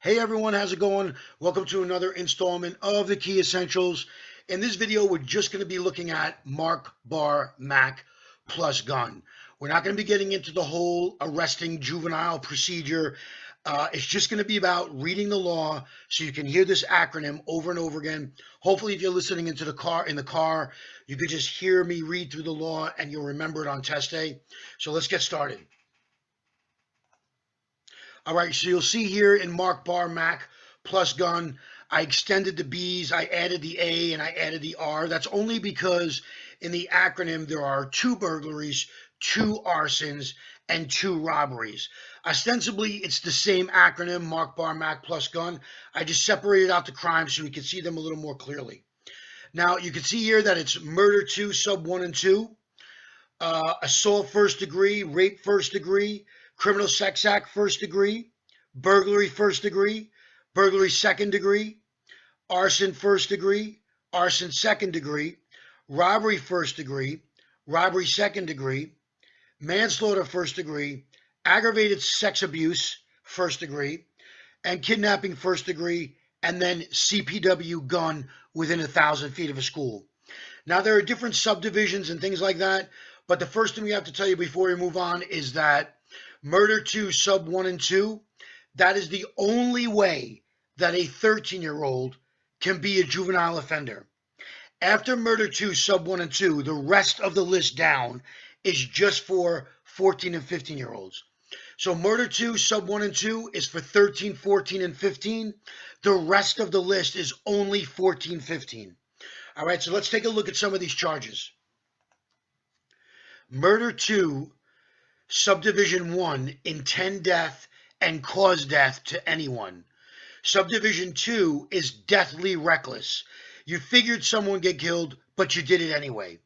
Hey everyone, how's it going? Welcome to another installment of the Key Essentials. In this video, we're just going to be looking at Marc Bar Mak plus gun. We're not going to be getting into the whole arresting juvenile procedure. It's just going to be about reading the law so you can hear this acronym over and over again. Hopefully, if you're listening in the car, you could just hear me read through the law and you'll remember it on test day. So let's get started. All right, so you'll see here in Marc Bar Mak plus gun, I extended the B's, I added the A, and I added the R. That's only because in the acronym there are 2 burglaries, 2 arsons, and 2 robberies. Ostensibly, it's the same acronym, Marc Bar Mak plus gun. I just separated out the crimes so we can see them a little more clearly. Now, you can see here that it's murder 2, sub 1 and 2, assault first degree, rape first degree, criminal sex act first degree, burglary first degree, burglary second degree, arson first degree, arson second degree, robbery first degree, robbery second degree, manslaughter first degree, aggravated sex abuse first degree, and kidnapping first degree, and then CPW gun within 1,000 feet of a school. Now, there are different subdivisions and things like that, but the first thing we have to tell you before we move on is that murder 2, sub 1 and 2, that is the only way that a 13-year-old can be a juvenile offender. After murder 2, sub 1 and 2, the rest of the list down is just for 14 and 15-year-olds. So murder 2, sub 1 and 2 is for 13, 14, and 15. The rest of the list is only 14, 15. All right, so let's take a look at some of these charges. Murder 2, subdivision 1, intend death and cause death to anyone. Subdivision 2 is deathly reckless. You figured someone would get killed, but you did it anyway.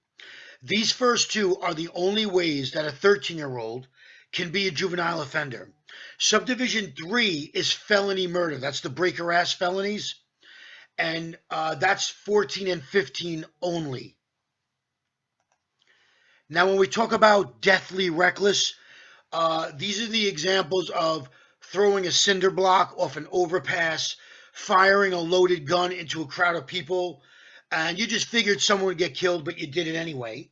These first 2 are the only ways that a 13-year-old can be a juvenile offender. Subdivision 3 is felony murder. That's the break-or-ass felonies. And that's 14 and 15 only. Now, when we talk about deathly reckless, these are the examples of throwing a cinder block off an overpass, firing a loaded gun into a crowd of people, and you just figured someone would get killed, but you did it anyway.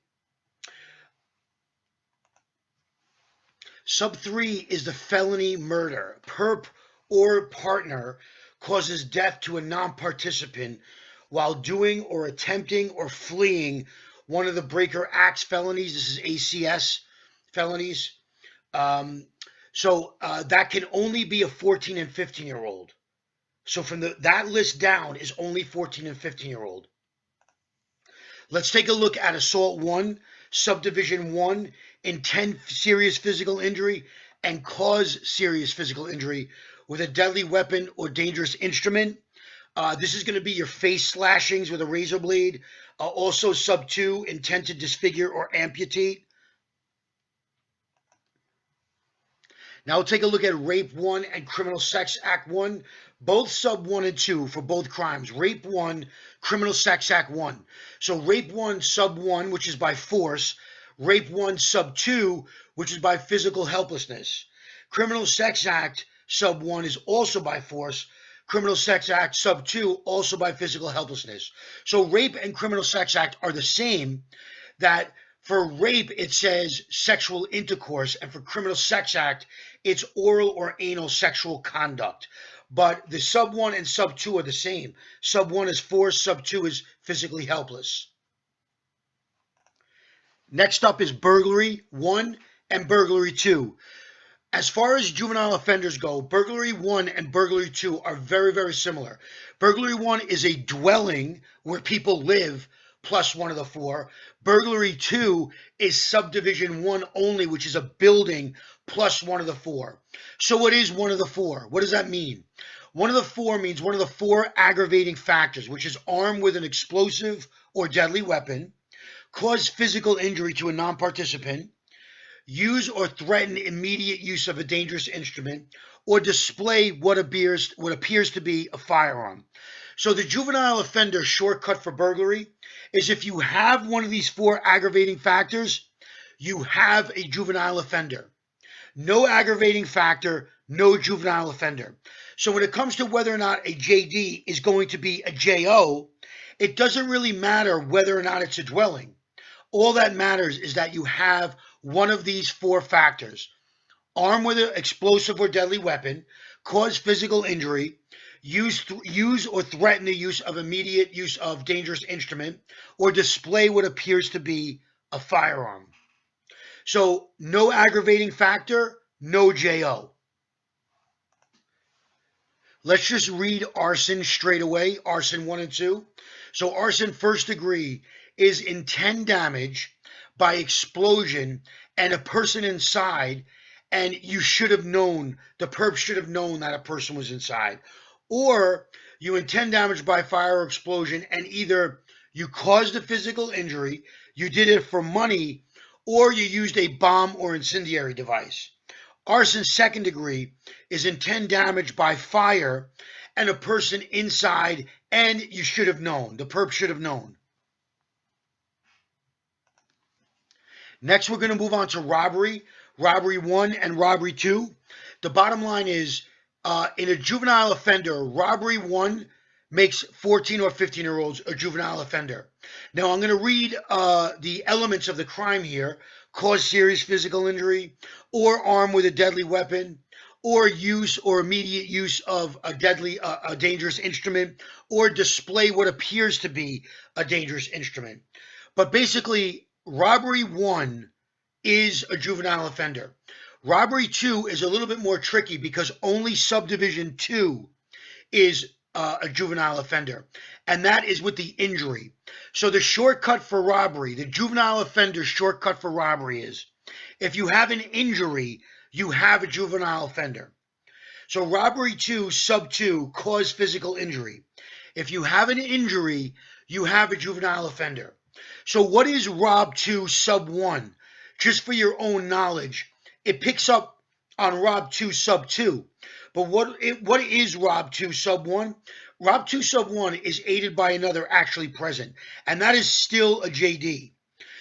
Sub 3 is the felony murder. Perp or partner causes death to a non-participant while doing or attempting or fleeing one of the breaker acts felonies. This is ACS felonies. So that can only be a 14 and 15-year-old. So from that list down is only 14 and 15-year-old. Let's take a look at assault 1, subdivision 1, intend serious physical injury and cause serious physical injury with a deadly weapon or dangerous instrument. This is going to be your face slashings with a razor blade. Also sub 2, intent to disfigure or amputate. Now we'll take a look at Rape 1 and Criminal Sex Act 1, both sub 1 and 2 for both crimes. Rape 1, Criminal Sex Act 1. So Rape 1 sub 1, which is by force. Rape 1 sub 2, which is by physical helplessness. Criminal Sex Act sub 1 is also by force. Criminal Sex Act sub 2 also by physical helplessness. So Rape and Criminal Sex Act are the same, that for rape, it says sexual intercourse, and for Criminal Sex Act, it's oral or anal sexual conduct. But the sub 1 and sub 2 are the same. Sub 1 is force, sub 2 is physically helpless. Next up is burglary 1 and burglary 2. As far as juvenile offenders go, burglary 1 and burglary 2 are very, very similar. Burglary 1 is a dwelling where people live, plus one of the 4. Burglary 2 is subdivision 1 only, which is a building plus one of the 4. So what is one of the 4? What does that mean? One of the 4 means one of the 4 aggravating factors, which is armed with an explosive or deadly weapon, cause physical injury to a non-participant, use or threaten immediate use of a dangerous instrument, or display what appears to be a firearm. So the juvenile offender shortcut for burglary is if you have one of these 4 aggravating factors, you have a juvenile offender. no aggravating factor, no juvenile offender. So when it comes to whether or not a JD is going to be a JO, it doesn't really matter whether or not it's a dwelling. All that matters is that you have one of these four factors: armed with an explosive or deadly weapon, cause physical injury, use or threaten the use of immediate use of dangerous instrument, or display what appears to be a firearm. So no aggravating factor, no JO. Let's just read arson straight away, arson 1 and 2. So arson first degree is intend damage by explosion and a person inside, and you should have known, the perp should have known that a person was inside. Or you intend damage by fire or explosion, and either you caused a physical injury, you did it for money, or you used a bomb or incendiary device. Arson second degree is intend damage by fire and a person inside, and you should have known. The perp should have known. Next, we're going to move on to robbery, robbery 1 and robbery 2. The bottom line is, in a juvenile offender, robbery 1 makes 14 or 15-year-olds a juvenile offender. Now, I'm going to read the elements of the crime here: cause serious physical injury, or armed with a deadly weapon, or use or immediate use of a dangerous instrument, or display what appears to be a dangerous instrument. But basically, robbery 1 is a juvenile offender. Robbery 2 is a little bit more tricky because only subdivision 2 is a juvenile offender, and that is with the injury. So the shortcut for robbery, the juvenile offender shortcut for robbery is, if you have an injury, you have a juvenile offender. So robbery 2, sub 2, cause physical injury. If you have an injury, you have a juvenile offender. So what is rob 2, sub 1? Just for your own knowledge, it picks up on rob 2, sub 2. But what is rob 2, sub 1? Rob 2, sub 1 is aided by another actually present, and that is still a JD.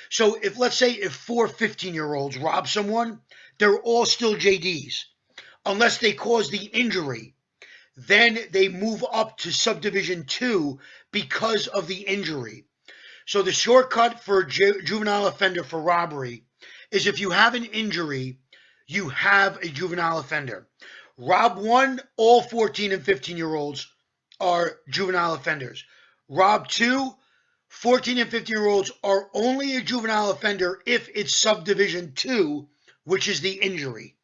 So if, let's say, if 4 15-year-olds rob someone, they're all still JDs, unless they cause the injury. Then they move up to subdivision 2 because of the injury. So the shortcut for juvenile offender for robbery is, if you have an injury, you have a juvenile offender. Rob 1, all 14 and 15-year-olds are juvenile offenders. Rob 2, 14 and 15-year-olds are only a juvenile offender if it's subdivision 2, which is the injury.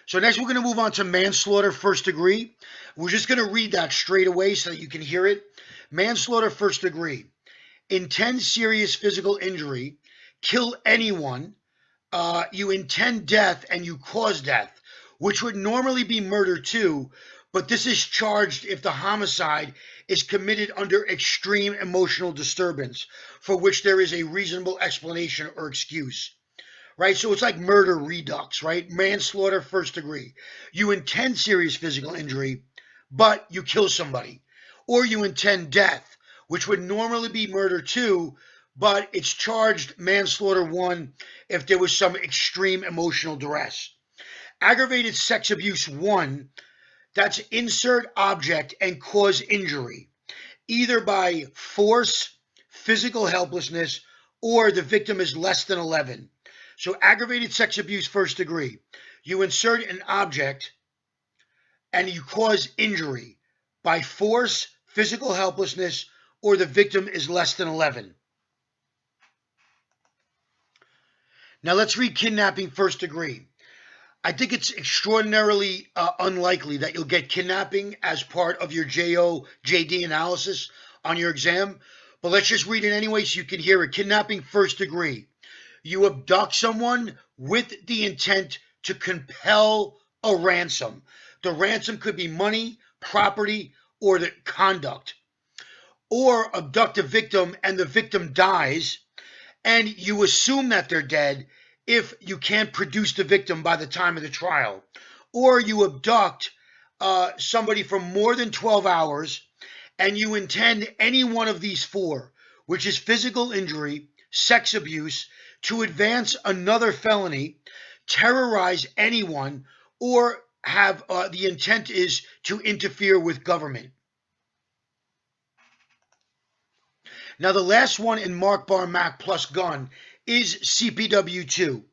So next we're going to move on to manslaughter first degree. We're just going to read that straight away so that you can hear it. Manslaughter first degree: intend serious physical injury, kill anyone, you intend death and you cause death, which would normally be murder too, but this is charged if the homicide is committed under extreme emotional disturbance, for which there is a reasonable explanation or excuse. Right? So it's like murder redux, right? Manslaughter first degree. You intend serious physical injury, but you kill somebody. Or you intend death, which would normally be murder too, but it's charged manslaughter 1 if there was some extreme emotional duress. Aggravated sex abuse 1, that's insert object and cause injury, either by force, physical helplessness, or the victim is less than 11. So aggravated sex abuse first degree: you insert an object and you cause injury by force, physical helplessness, or the victim is less than 11. Now let's read kidnapping first degree. I think it's extraordinarily unlikely that you'll get kidnapping as part of your JD analysis on your exam, but let's just read it anyway so you can hear it. Kidnapping first degree: you abduct someone with the intent to compel a ransom. The ransom could be money, property, or the conduct. Or abduct a victim and the victim dies, and you assume that they're dead if you can't produce the victim by the time of the trial. Or you abduct somebody for more than 12 hours, and you intend any one of these four, which is physical injury, sex abuse, to advance another felony, terrorize anyone, or have the intent is to interfere with government. Now, the last one in Marc Bar Mak plus gun is CPW 2.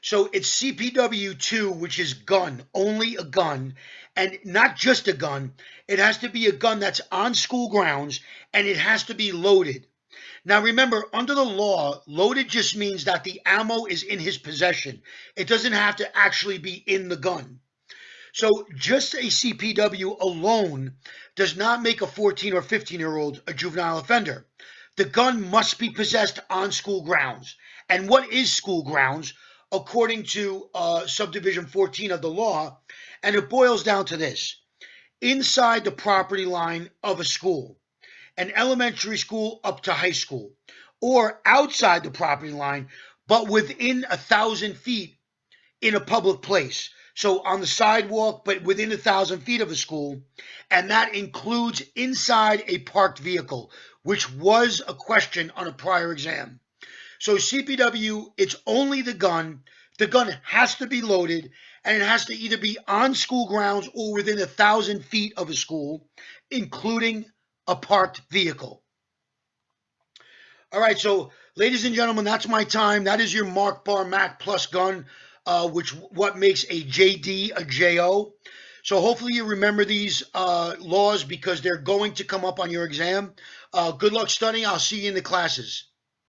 So it's CPW 2, which is gun, only a gun, and not just a gun. It has to be a gun that's on school grounds, and it has to be loaded. Now remember, under the law, loaded just means that the ammo is in his possession. It doesn't have to actually be in the gun. So just a CPW alone does not make a 14 or 15-year-old a juvenile offender. The gun must be possessed on school grounds. And what is school grounds? According to subdivision 14 of the law, and it boils down to this: inside the property line of a school, an elementary school up to high school, or outside the property line, but within 1,000 feet in a public place. So on the sidewalk, but within 1,000 feet of a school, and that includes inside a parked vehicle, which was a question on a prior exam. So CPW, it's only the gun. The gun has to be loaded, and it has to either be on school grounds or within 1,000 feet of a school, including a parked vehicle. All right, so ladies and gentlemen, that's my time. That is your Marc Bar Mak plus gun, what makes a JD a JO. So hopefully you remember these laws because they're going to come up on your exam. Good luck studying. I'll see you in the classes.